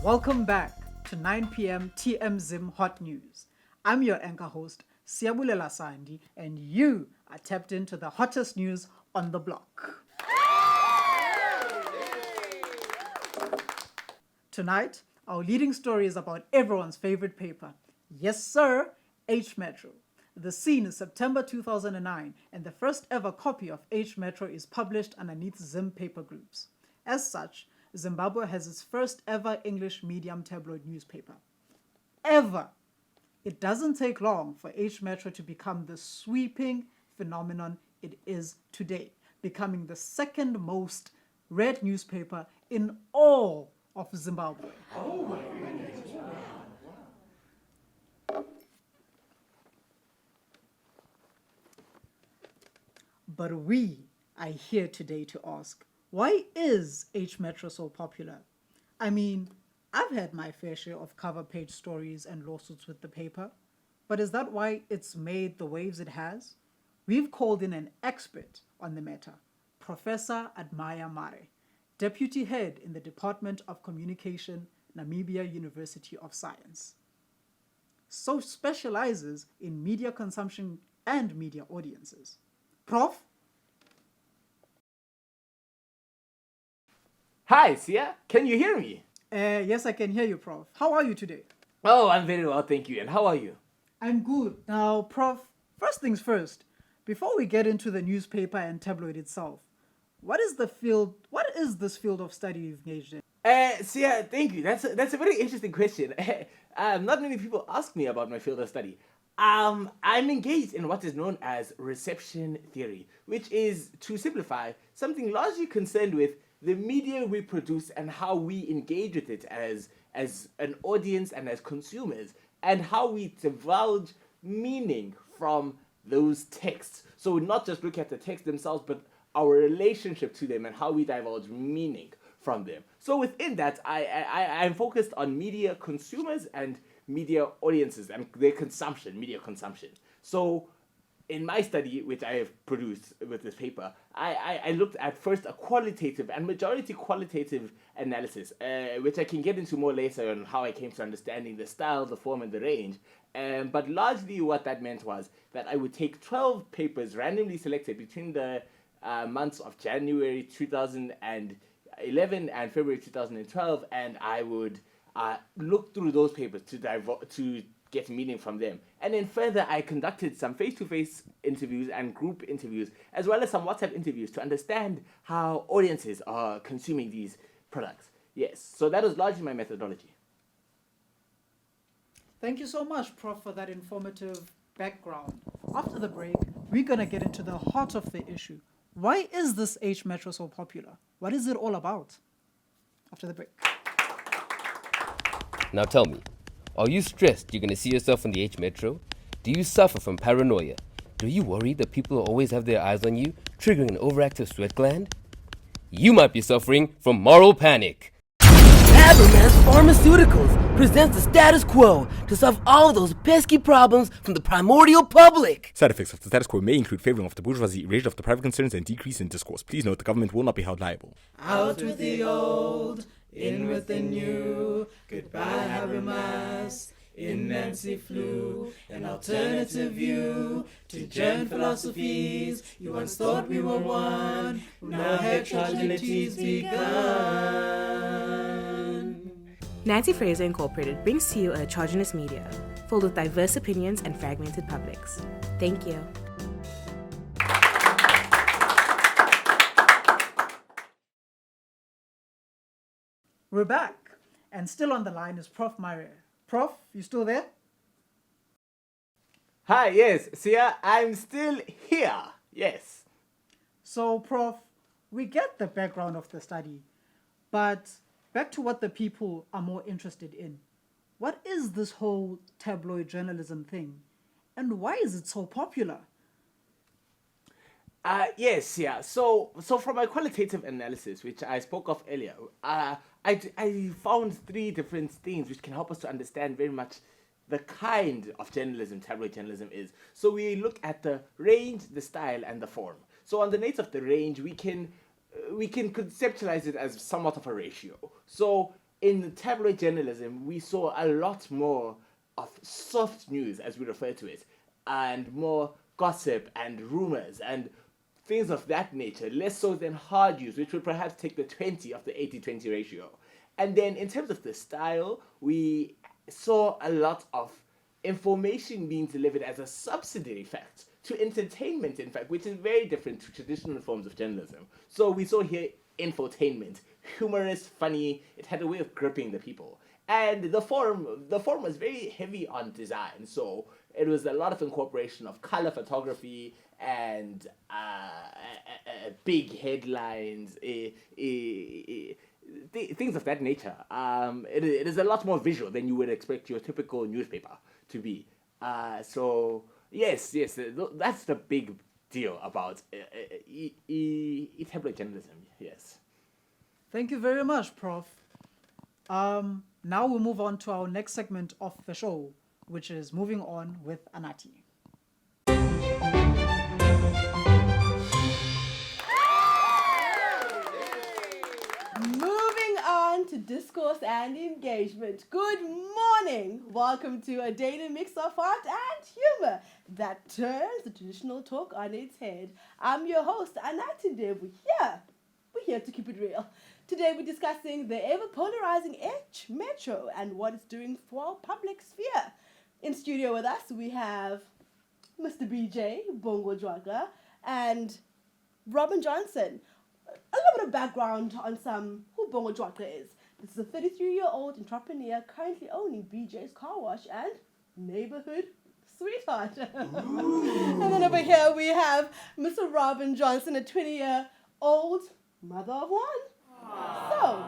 Welcome back to 9 p.m. TMZim Hot News. I'm your anchor host, Siabulela Sandi, and you are tapped into the hottest news on the block. Tonight, our leading story is about everyone's favorite paper. Yes, sir, H Metro. The scene is September 2009, and the first ever copy of H Metro is published underneath Zim paper groups. As such, Zimbabwe has its first ever English medium tabloid newspaper. Ever! It doesn't take long for H Metro to become the sweeping phenomenon it is today, becoming the second most read newspaper in all of Zimbabwe. Oh my goodness. But we are here today to ask, why is H Metro so popular? I mean, I've had my fair share of cover page stories and lawsuits with the paper, but is that why it's made the waves it has? We've called in an expert on the matter, Professor Admaya Mare, Deputy Head in the Department of Communication, Namibia University of Science. So specializes in media consumption and media audiences. Prof? Hi, Sia. Can you hear me? Yes, I can hear you, Prof. How are you today? Oh, I'm very well, thank you. And how are you? I'm good. Now, Prof, first things first. Before we get into the newspaper and tabloid itself, what is this field of study you've engaged in? Sia, thank you. That's a very interesting question. Not many people ask me about my field of study. I'm engaged in what is known as reception theory, which is, to simplify, something largely concerned with the media we produce and how we engage with it as an audience and as consumers, and how we divulge meaning from those texts. So not just look at the text themselves, but our relationship to them and how we divulge meaning from them. So within that, I'm focused on media consumers and media audiences and their consumption, media consumption. So in my study, which I have produced with this paper, I looked at first a qualitative and majority qualitative analysis, which I can get into more later on how I came to understanding the style, the form, and the range. But largely what that meant was that I would take 12 papers randomly selected between the months of January 2011 and February 2012, and I would look through those papers to get meaning from them. And then further, I conducted some face-to-face interviews and group interviews, as well as some WhatsApp interviews to understand how audiences are consuming these products. Yes, so that was largely my methodology. Thank you so much, Prof, for that informative background. After the break, we're going to get into the heart of the issue. Why is this H Metro so popular? What is it all about? After the break. Now tell me, are you stressed you're going to see yourself on the H Metro? Do you suffer from paranoia? Do you worry that people always have their eyes on you, triggering an overactive sweat gland? You might be suffering from moral panic. Habermas Pharmaceuticals presents the status quo to solve all those pesky problems from the primordial public. Side effects of the status quo may include favoring of the bourgeoisie, erasure of the private concerns, and decrease in discourse. Please note the government will not be held liable. Out with the old, in with the new. Goodbye, Habermas. In Nancy flew an alternative view to German philosophies. You once thought we were one, now heterogeneity's begun. Nancy Fraser Incorporated brings to you a heterogeneous media, filled with diverse opinions and fragmented publics. Thank you. We're back, and still on the line is Prof Mare. Prof, you still there? Hi, yes, Sia, I'm still here. Yes. So, Prof, we get the background of the study, but back to what the people are more interested in. What is this whole tabloid journalism thing, and why is it so popular? Yes, yeah. So from my qualitative analysis, which I spoke of earlier, I found three different things which can help us to understand very much the kind of journalism tabloid journalism is. So we look at the range, the style, and the form. So on the nature of the range, we can conceptualize it as somewhat of a ratio. So in tabloid journalism, we saw a lot more of soft news, as we refer to it, and more gossip and rumors and things of that nature, less so than hard news, which would perhaps take the 20 of the 80-20 ratio. And then in terms of the style, we saw a lot of information being delivered as a subsidiary fact to entertainment, in fact, which is very different to traditional forms of journalism. So we saw here infotainment, humorous, funny, it had a way of gripping the people. And the forum was very heavy on design, so it was a lot of incorporation of color photography and big headlines, things of that nature. It is a lot more visual than you would expect your typical newspaper to be. So yes, that's the big deal about tabloid journalism. Yes. Thank you very much, Prof. Now we'll move on to our next segment of the show, which is Moving On with Anati. Moving on to Discourse and Engagement. Good morning. Welcome to a daily mix of art and humor that turns the traditional talk on its head. I'm your host, Anati Debu. We're here to keep it real. Today we're discussing the ever-polarizing H Metro and what it's doing for our public sphere. In studio with us, we have Mr. BJ, Bongo Jwaga, and Robin Johnson. A little bit of background on who Bongo Jwaga is. This is a 33-year-old entrepreneur currently owning BJ's Car Wash and neighborhood sweetheart. And then over here we have Mr. Robin Johnson, a 20-year-old mother of one. So,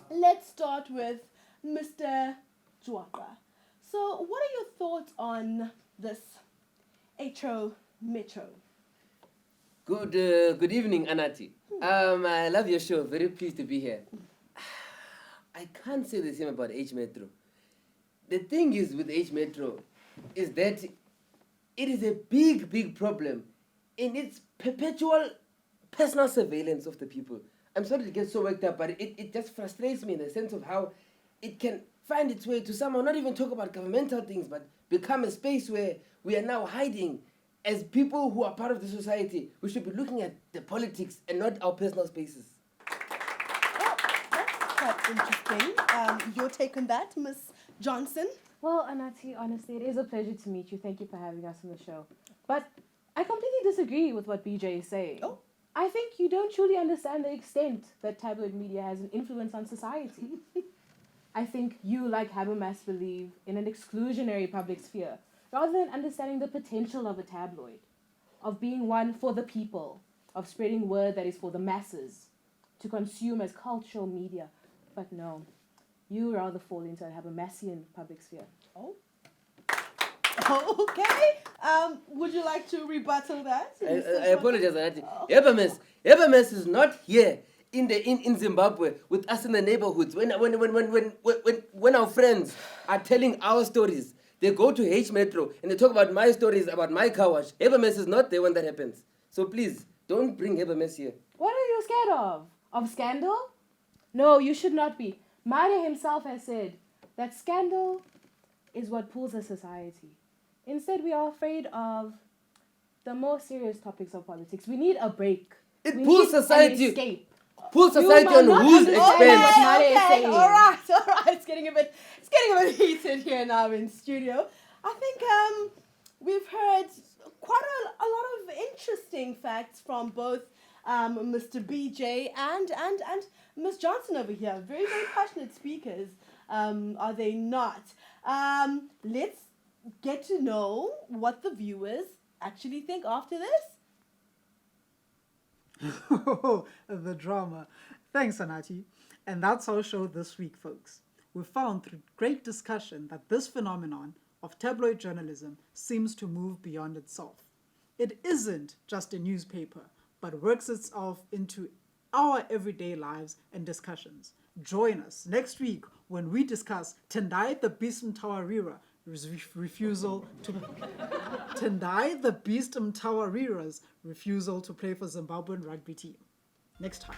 let's start with Mr. Jwaga. So, what are your thoughts on this HO Metro? Good evening, Anati. I love your show. Very pleased to be here. I can't say the same about H Metro. The thing is with H Metro is that it is a big problem in its perpetual personal surveillance of the people. I'm sorry to get so worked up, but it just frustrates me in the sense of how it can find its way to somehow not even talk about governmental things, but become a space where we are now hiding as people who are part of the society. We should be looking at the politics and not our personal spaces. Well, that's quite interesting. Your take on that, Ms. Johnson? Well, Anati, honestly, it is a pleasure to meet you. Thank you for having us on the show. But I completely disagree with what BJ is saying. Oh. I think you don't truly understand the extent that tabloid media has an influence on society. I think you, like Habermas, believe in an exclusionary public sphere, rather than understanding the potential of a tabloid, of being one for the people, of spreading word that is for the masses, to consume as cultural media. But no, you rather fall into a Habermasian public sphere. Oh. Okay. Would you like to rebuttal that? I apologize, Anati. Habermas is not here in Zimbabwe with us in the neighborhoods. When our friends are telling our stories, they go to H Metro and they talk about my stories about my car wash. Habermas is not there when that happens. So please, don't bring Habermas here. What are you scared of? Of scandal? No, you should not be. Mario himself has said that scandal is what pulls a society. Instead, we are afraid of the more serious topics of politics. We need a break. It We pulls need an society. escape. Pulls society on whose expense? what Mario is saying. All right. It's getting a bit heated here now in studio. I think we've heard quite a lot of interesting facts from both Mr. BJ and Ms. Johnson over here. Very, very passionate speakers, are they not? Let's get to know what the viewers actually think after this. The drama. Thanks, Anati. And that's our show this week, folks. We found through great discussion that this phenomenon of tabloid journalism seems to move beyond itself. It isn't just a newspaper, but works itself into our everyday lives and discussions. Join us next week when we discuss Tendai the Beast Mtawarira refusal to Tendai the Beast Mtawarira's refusal to play for Zimbabwean rugby team. Next time.